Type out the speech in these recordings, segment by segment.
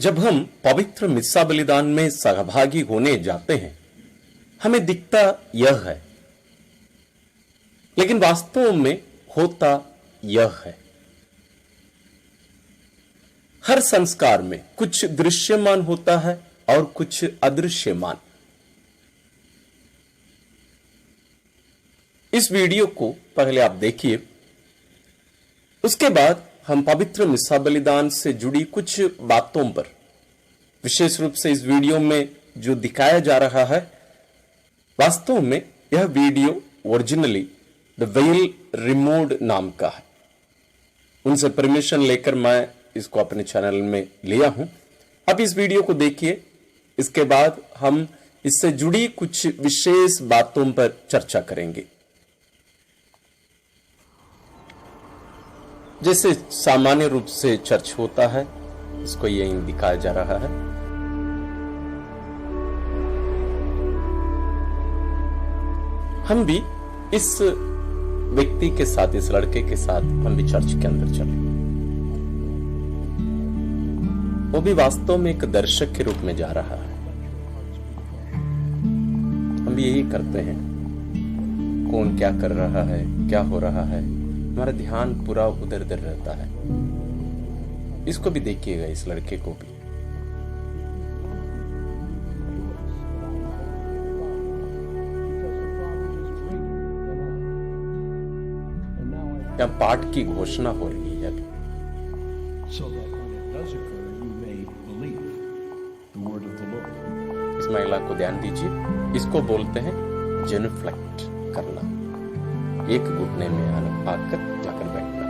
जब हम पवित्र मिस्सा बलिदान में सहभागी होने जाते हैं, हमें दिखता यह है, लेकिन वास्तव में होता यह है। हर संस्कार में कुछ दृश्यमान होता है और कुछ अदृश्यमान। इस वीडियो को पहले आप देखिए, उसके बाद हम पवित्र मिस्सा बलिदान से जुड़ी कुछ बातों पर, विशेष रूप से इस वीडियो में जो दिखाया जा रहा है, वास्तव में यह video originally the well removed नाम का है। उनसे परमिशन लेकर मैं इसको अपने चैनल में लिया हूं। अब इस वीडियो को देखिए, इसके बाद हम इससे जुड़ी कुछ विशेष बातों पर चर्चा करेंगे। जैसे सामान्य रूप से चर्च होता है, इसको यहीं दिखाया जा रहा है। हम भी इस व्यक्ति के साथ, इस लड़के के साथ हम भी चर्च के अंदर चले। वो भी वास्तव में एक दर्शक के रूप में जा रहा है। हम भी यही करते हैं। कौन क्या कर रहा है, क्या हो रहा है, हमारा ध्यान पूरा उधर उधर रहता है। इसको भी देखिएगा, इस लड़के को भी। क्या पाठ की घोषणा हो रही है अभी। इस महिला को ध्यान दीजिए, इसको बोलते हैं जेनुफ्लेक्ट करना, एक घुटने में आकर जाकर बैठना।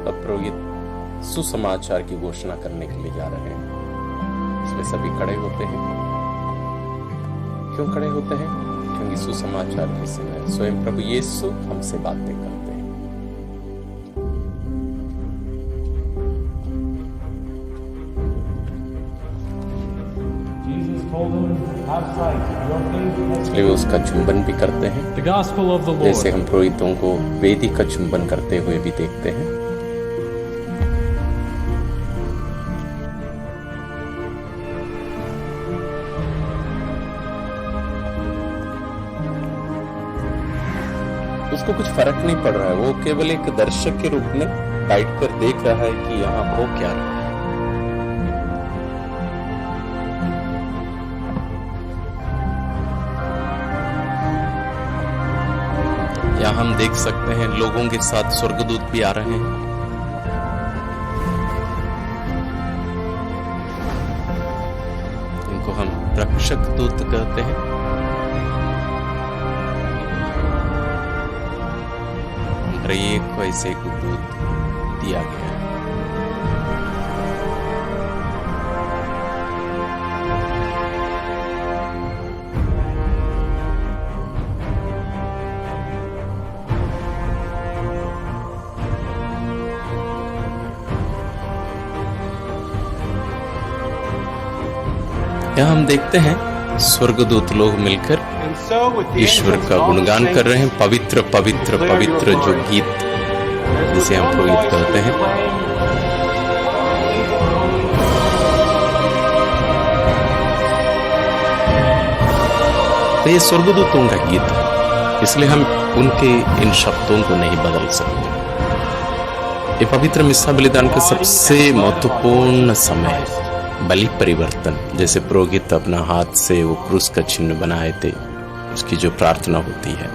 अब पुरोहित सुसमाचार की घोषणा करने के लिए जा रहे हैं, इसलिए सभी खड़े होते हैं। क्यों खड़े होते हैं? क्योंकि सुसमाचार के समय स्वयं प्रभु यीशु हमसे बातें करते हैं। इसलिए वे उसका चुंबन भी करते हैं, जैसे हम पुरोहितों को वेदी का चुंबन करते हुए भी देखते हैं। उसको कुछ फर्क नहीं पड़ रहा है, वो केवल एक दर्शक के रूप में बैठ कर देख रहा है कि यहां हो क्या रहा है। यहाँ हम देख सकते हैं लोगों के साथ स्वर्गदूत भी आ रहे हैं। इनको हम रक्षक दूत कहते हैं। एक को ऐसे को दूत दिया गया है। यहाँ हम देखते हैं स्वर्गदूत लोग मिलकर ईश्वर का गुणगान कर रहे हैं। पवित्र पवित्र पवित्र जो गीत, जिसे हम पुरोहित कहते हैं। तो ये स्वर्गदूतों का गीत है, इसलिए हम उनके इन शब्दों को नहीं बदल सकते। ये पवित्र मिस्सा बलिदान का सबसे महत्वपूर्ण समय है, बलि परिवर्तन। जैसे पुरोहित अपना हाथ से वो क्रूस का चिन्ह बनाए थे, उसकी जो प्रार्थना होती है।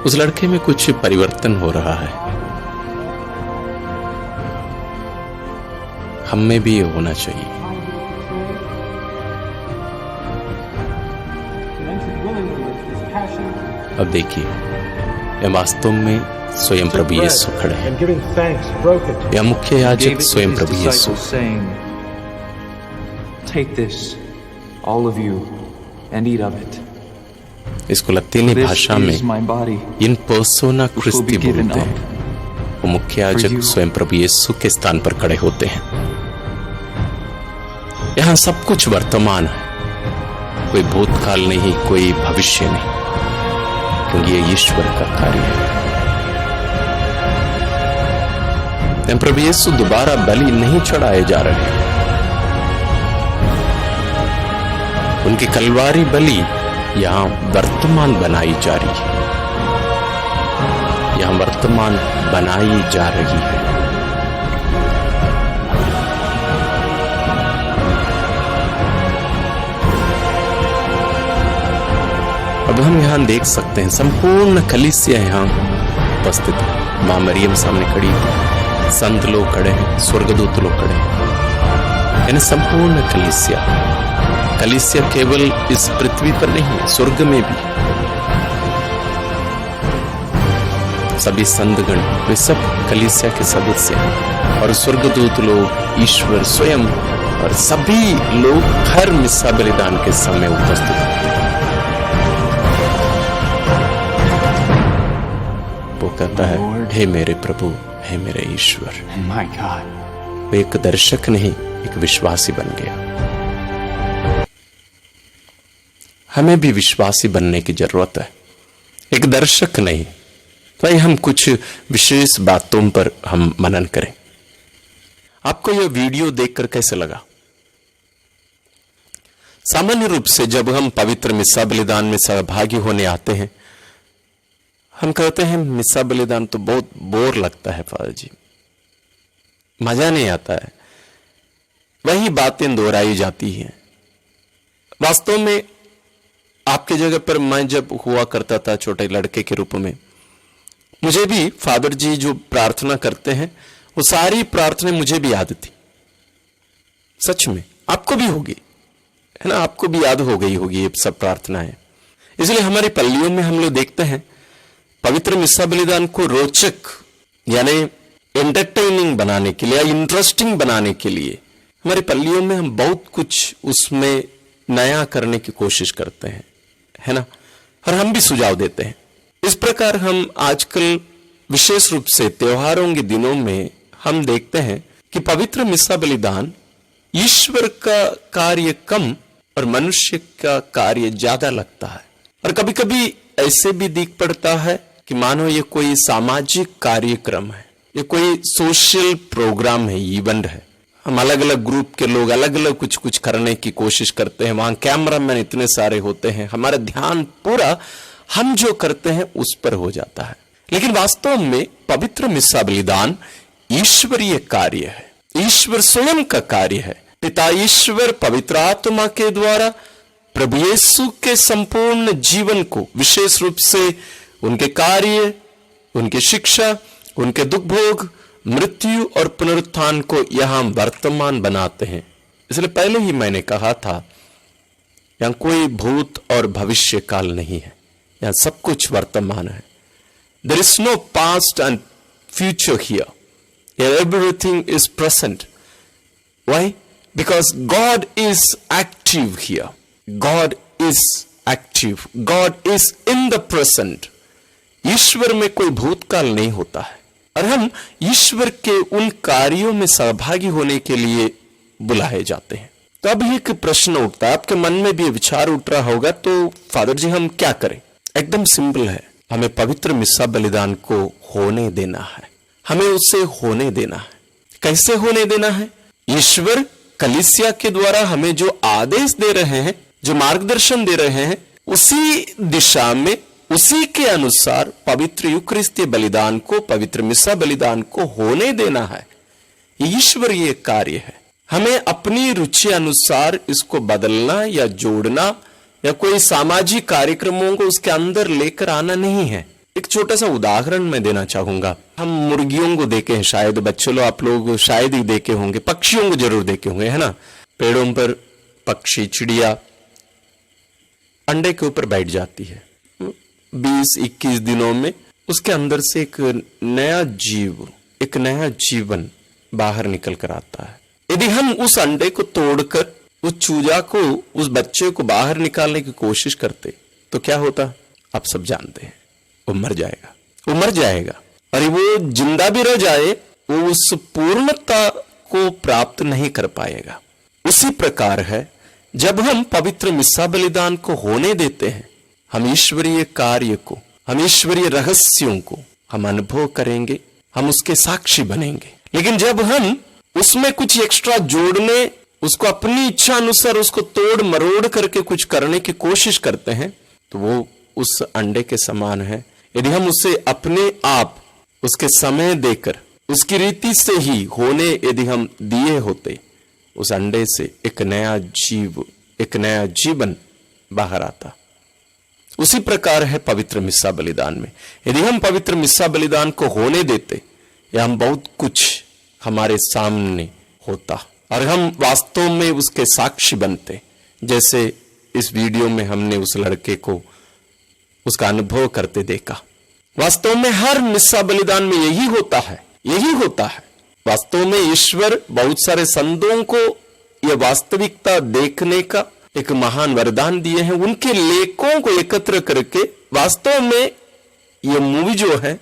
उस लड़के में कुछ परिवर्तन हो रहा है, हम में भी ये होना चाहिए। अब देखिए, ये वास्तव में स्वयं प्रभु यीशु खड़े हैं। यह मुख्य याजक स्वयं प्रभु यीशु। Take this, all of you, and eat of it. इसको लतीनी भाषा में इन पर्सोना क्रिस्टी बोलते हैं। वो मुख्य याजक स्वयं प्रभु यीशु के स्थान पर खड़े होते हैं। यहां सब कुछ वर्तमान है, कोई भूतकाल नहीं, कोई भविष्य नहीं, क्योंकि ये ईश्वर का कार्य है। प्रभु यीशु दोबारा बलि नहीं चढ़ाए जा रहे, उनकी कलवारी बलि यहां वर्तमान बनाई जा रही है, यहां वर्तमान बनाई जा रही है। अब हम यहां देख सकते हैं संपूर्ण कलीसिया यहां उपस्थित है। मां मरियम सामने खड़ी है, संत लोग खड़े हैं, स्वर्गदूत लोग खड़े हैं, यानी संपूर्ण कलीसिया केवल इस पृथ्वी पर नहीं, स्वर्ग में भी सभी संतगण वे सब कलीसिया के सदस्य हैं, और स्वर्गदूत लोग, ईश्वर स्वयं और सभी लोग हर मिस्सा बलिदान के समय उपस्थित हैं। वो कहता है, हे मेरे प्रभु, हे मेरे ईश्वर। My God. वो एक दर्शक नहीं, एक विश्वासी बन गया। हमें भी विश्वासी बनने की जरूरत है, एक दर्शक नहीं। तो हम कुछ विशेष बातों पर हम मनन करें। आपको यह वीडियो देखकर कैसे लगा? सामान्य रूप से जब हम पवित्र मिस्सा बलिदान में सहभागी होने आते हैं, हम कहते हैं मिस्सा बलिदान तो बहुत बोर लगता है फादर जी, मजा नहीं आता है, वही बातें दोहराई जाती हैं। वास्तव में आपकी जगह पर मैं जब हुआ करता था छोटे लड़के के रूप में, मुझे भी फादर जी जो प्रार्थना करते हैं वो सारी प्रार्थना मुझे भी याद थी। सच में आपको भी होगी, है ना, आपको भी याद हो गई होगी ये सब प्रार्थनाएं। इसलिए हमारी पल्लियों में हम लोग देखते हैं पवित्र मिस्सा बलिदान को रोचक यानी एंटरटेनिंग बनाने के लिए, इंटरेस्टिंग बनाने के लिए हमारी पल्लियों में हम बहुत कुछ उसमें नया करने की कोशिश करते हैं, है ना, और हम भी सुझाव देते हैं। इस प्रकार हम आजकल विशेष रूप से त्योहारों के दिनों में हम देखते हैं कि पवित्र मिस्सा बलिदान ईश्वर का कार्य कम और मनुष्य का कार्य ज्यादा लगता है, और कभी कभी ऐसे भी दिख पड़ता है कि मानो ये कोई सामाजिक कार्यक्रम है, ये कोई सोशल प्रोग्राम है, इवेंट है। हम अलग अलग ग्रुप के लोग अलग अलग कुछ कुछ करने की कोशिश करते हैं, वहां कैमरामैन इतने सारे होते हैं, हमारा ध्यान पूरा हम जो करते हैं उस पर हो जाता है। लेकिन वास्तव में पवित्र मिस्सा बलिदान ईश्वरीय कार्य है, ईश्वर स्वयं का कार्य है। पिता ईश्वर पवित्र आत्मा के द्वारा प्रभु यीशु के संपूर्ण जीवन को, विशेष रूप से उनके कार्य, उनकी शिक्षा, उनके दुख भोग, मृत्यु और पुनरुत्थान को यहां वर्तमान बनाते हैं। इसलिए पहले ही मैंने कहा था यहां कोई भूत और भविष्य काल नहीं है, यहां सब कुछ वर्तमान है। There is no past and future here, everything is present. Why? Because God is active here, God is active, God is in the present. ईश्वर में कोई भूतकाल नहीं होता है, और हम ईश्वर के उन कार्यों में सहभागी होने के लिए बुलाए जाते हैं। तो अब एक प्रश्न उठता है, आपके मन में भी विचार उठ रहा होगा, तो फादर जी हम क्या करें? एकदम सिंपल है, हमें पवित्र मिस्सा बलिदान को होने देना है, हमें उससे होने देना है। कैसे होने देना है? ईश्वर कलीसिया के द्वारा हमें जो आदेश दे रहे हैं, जो मार्गदर्शन दे रहे हैं, उसी दिशा में, उसी के अनुसार पवित्र यूकरिस्तीय बलिदान को, पवित्र मिस्सा बलिदान को होने देना है। ईश्वरीय कार्य है। हमें अपनी रुचि अनुसार इसको बदलना या जोड़ना या कोई सामाजिक कार्यक्रमों को उसके अंदर लेकर आना नहीं है। एक छोटा सा उदाहरण मैं देना चाहूंगा। हम मुर्गियों को देखे हैं, शायद बच्चे लोग, आप लोग शायद ही देखे होंगे, पक्षियों को जरूर देखे होंगे, है ना। पेड़ों पर पक्षी, चिड़िया अंडे के ऊपर बैठ जाती है, 20-21 दिनों में उसके अंदर से एक नया जीव, एक नया जीवन बाहर निकल कर आता है। यदि हम उस अंडे को तोड़कर उस चूजा को, उस बच्चे को बाहर निकालने की कोशिश करते तो क्या होता? आप सब जानते हैं, वो मर जाएगा, वो मर जाएगा। और वो जिंदा भी रह जाए, वो उस पूर्णता को प्राप्त नहीं कर पाएगा। उसी प्रकार है, जब हम पवित्र मिस्सा बलिदान को होने देते हैं, हम ईश्वरीय कार्य को, हम ईश्वरीय रहस्यों को हम अनुभव करेंगे, हम उसके साक्षी बनेंगे। लेकिन जब हम उसमें कुछ एक्स्ट्रा जोड़ने, उसको अपनी इच्छा अनुसार उसको तोड़ मरोड़ करके कुछ करने की कोशिश करते हैं, तो वो उस अंडे के समान है। यदि हम उसे अपने आप उसके समय देकर उसकी रीति से ही होने यदि हम दिए होते, उस अंडे से एक नया जीव, एक नया जीवन बाहर आता। उसी प्रकार है पवित्र मिस्सा बलिदान में। यदि हम पवित्र मिस्सा बलिदान को होने देते, या हम बहुत कुछ हमारे सामने होता और हम वास्तव में उसके साक्षी बनते। जैसे इस वीडियो में हमने उस लड़के को उसका अनुभव करते देखा। वास्तव में हर मिस्सा बलिदान में यही होता है, यही होता है। वास्तव में ईश्वर बहुत सारे संतों को यह वास्तविकता देखने का एक महान वरदान दिए हैं। उनके लेखों को एकत्र करके वास्तव में यह मूवी जो है,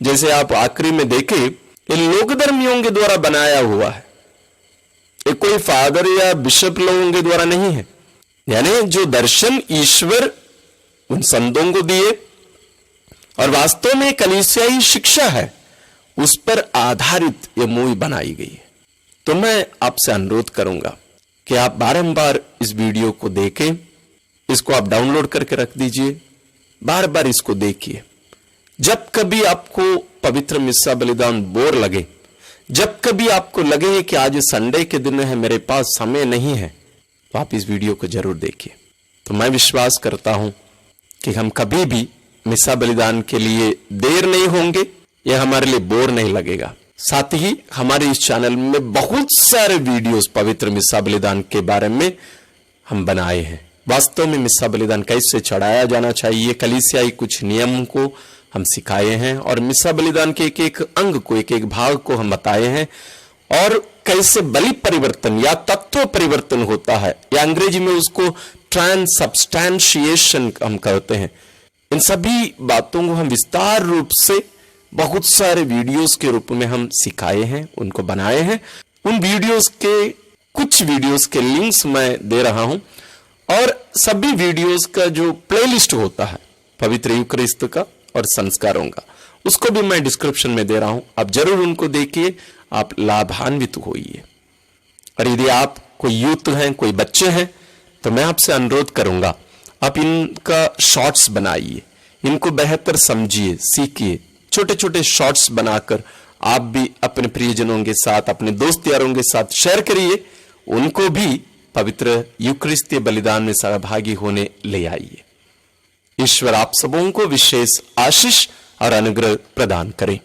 जैसे आप आखिरी में देखे, ये लोकधर्मियों के द्वारा बनाया हुआ है। ये कोई फादर या बिशप लोगों के द्वारा नहीं है। यानी जो दर्शन ईश्वर उन संतों को दिए और वास्तव में कलीसियाई शिक्षा है, उस पर आधारित यह मूवी बनाई गई है। तो मैं आपसे अनुरोध करूंगा कि आप बारंबार इस वीडियो को देखें, इसको आप डाउनलोड करके रख दीजिए, बार बार इसको देखिए। जब कभी आपको पवित्र मिस्सा बलिदान बोर लगे, जब कभी आपको लगे कि आज संडे के दिन है, मेरे पास समय नहीं है, तो आप इस वीडियो को जरूर देखिए। तो मैं विश्वास करता हूं कि हम कभी भी मिस्सा बलिदान के लिए देर नहीं होंगे, यह हमारे लिए बोर नहीं लगेगा। साथ ही हमारे इस चैनल में बहुत सारे वीडियोस पवित्र मिस्सा बलिदान के बारे में हम बनाए हैं। वास्तव में मिस्सा बलिदान कैसे चढ़ाया जाना चाहिए, कलीसियाई कुछ नियम को हम सिखाए हैं और मिस्सा बलिदान के एक एक अंग को, एक एक भाग को हम बताए हैं, और कैसे बलि परिवर्तन या तत्व परिवर्तन होता है, या अंग्रेजी में उसको ट्रांसब्सटैंशिएशन हम कहते हैं। इन सभी बातों को हम विस्तार रूप से बहुत सारे वीडियोस के रूप में हम सिखाए हैं, उनको बनाए हैं। उन वीडियोस के, कुछ वीडियोस के लिंक्स मैं दे रहा हूं, और सभी वीडियोस का जो प्लेलिस्ट होता है पवित्र यूकरिस्त का और संस्कारों का, उसको भी मैं डिस्क्रिप्शन में दे रहा हूं। आप जरूर उनको देखिए, आप लाभान्वित होइए। और यदि आप कोई यूथ हैं, कोई बच्चे हैं, तो मैं आपसे अनुरोध करूंगा, आप इनका शॉर्ट्स बनाइए, इनको बेहतर समझिए, सीखिए। छोटे छोटे शॉर्ट्स बनाकर आप भी अपने प्रियजनों के साथ, अपने दोस्त यारों के साथ शेयर करिए, उनको भी पवित्र यूकरिस्तीय बलिदान में सहभागी होने ले आइए। ईश्वर आप सबों को विशेष आशीष और अनुग्रह प्रदान करें।